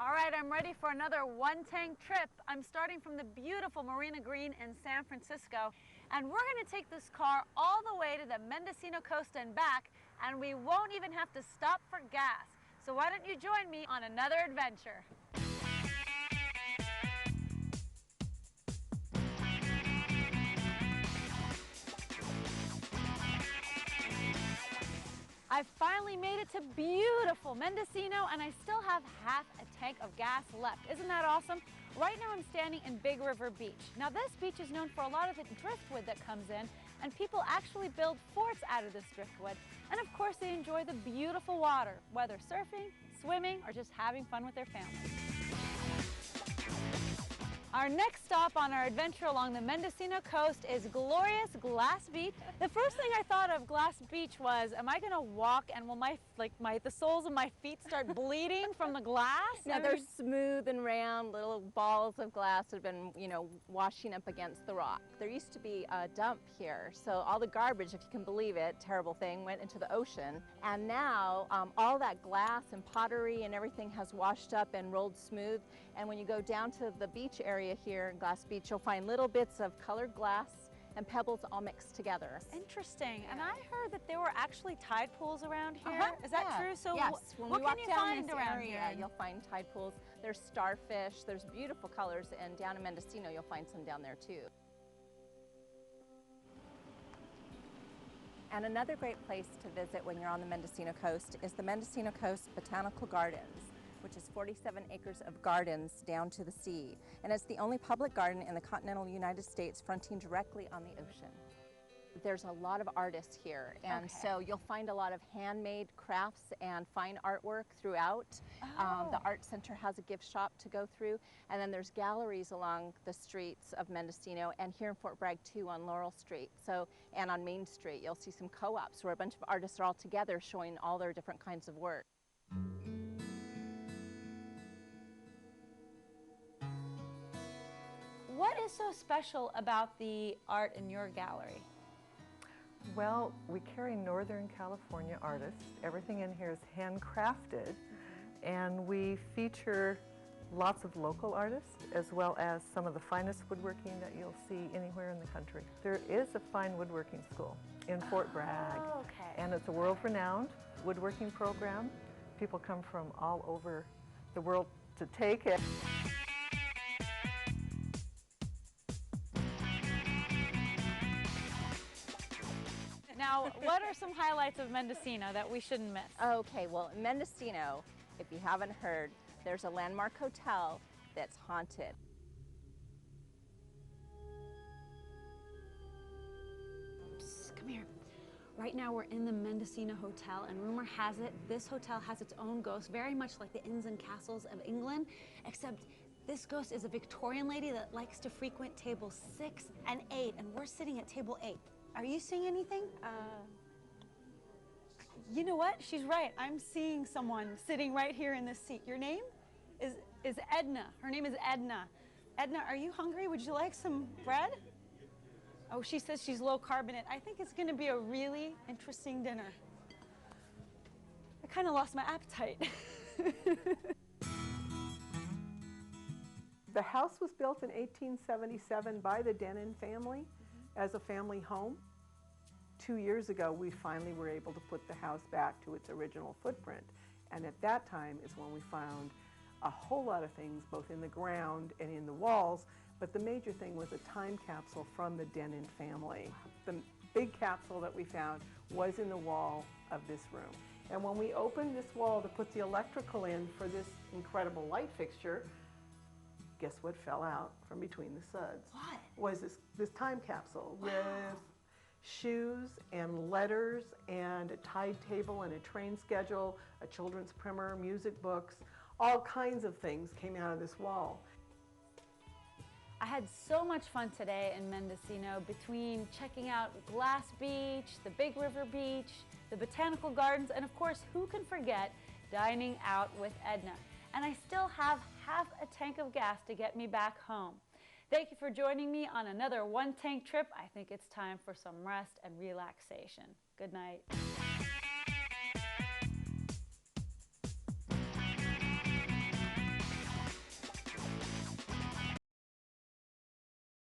All right, I'm ready for another one-tank trip. I'm starting from the beautiful Marina Green in San Francisco, and we're going to take this car all the way to the Mendocino coast and back, and we won't even have to stop for gas. So why don't you join me on another adventure? I finally made it to beautiful Mendocino, and I still have half a tank of gas left. Isn't that awesome? Right now I'm standing in Big River Beach. Now this beach is known for a lot of the driftwood that comes in, and people actually build forts out of this driftwood. And of course they enjoy the beautiful water, whether surfing, swimming, or just having fun with their families. Our next stop on our adventure along the Mendocino coast is glorious Glass Beach. The first thing I thought of Glass Beach was, am I going to walk and will the soles of my feet start bleeding from the glass? No, they're smooth and round little balls of glass that have been, washing up against the rock. There used to be a dump here, so all the garbage, if you can believe it, terrible thing, went into the ocean. And now all that glass and pottery and everything has washed up and rolled smooth. And when you go down to the beach area here in Glass Beach, you'll find little bits of colored glass and pebbles all mixed together. Interesting. And I heard that there were actually tide pools around here. Is that true? So yes, when what we walk can you down find this around area, here? you'll find tide pools. There's starfish, there's beautiful colors, and down in Mendocino you'll find some down there too. And another great place to visit when you're on the Mendocino coast is the Mendocino Coast Botanical Gardens, which is 47 acres of gardens down to the sea. And it's the only public garden in the continental United States fronting directly on the ocean. There's a lot of artists here, and so you'll find a lot of handmade crafts and fine artwork throughout. The Art Center has a gift shop to go through, and then there's galleries along the streets of Mendocino, and here in Fort Bragg too on Laurel Street. And on Main Street you'll see some co-ops where a bunch of artists are all together showing all their different kinds of work. What is so special about the art in your gallery? Well, we carry Northern California artists. Everything in here is handcrafted, and we feature lots of local artists as well as some of the finest woodworking that you'll see anywhere in the country. There is a fine woodworking school in Fort Bragg, and it's a world-renowned woodworking program. People come from all over the world to take it. Now, what are some highlights of Mendocino that we shouldn't miss? Okay, well, in Mendocino, if you haven't heard, there's a landmark hotel that's haunted. Psst, come here. Right now we're in the Mendocino Hotel, and rumor has it this hotel has its own ghost, very much like the inns and castles of England, except this ghost is a Victorian lady that likes to frequent tables 6 and 8, and we're sitting at table 8. Are you seeing anything? You know what? She's right. I'm seeing someone sitting right here in this seat. Your name is Edna. Her name is Edna. Edna, are you hungry? Would you like some bread? Oh, she says she's low carb in it. I think it's going to be a really interesting dinner. I kind of lost my appetite. The house was built in 1877 by the Denon family as a family home. 2 years ago, we finally were able to put the house back to its original footprint. And at that time is when we found a whole lot of things, both in the ground and in the walls. But the major thing was a time capsule from the Denon family. The big capsule that we found was in the wall of this room. And when we opened this wall to put the electrical in for this incredible light fixture, guess what fell out from between the studs? What? Was this time capsule with shoes and letters and a tide table and a train schedule, a children's primer, music books, all kinds of things came out of this wall. I had so much fun today in Mendocino, between checking out Glass Beach, the Big River Beach, the Botanical Gardens, and of course, who can forget dining out with Edna. And I still have half a tank of gas to get me back home. Thank you for joining me on another one-tank trip. I think it's time for some rest and relaxation. Good night.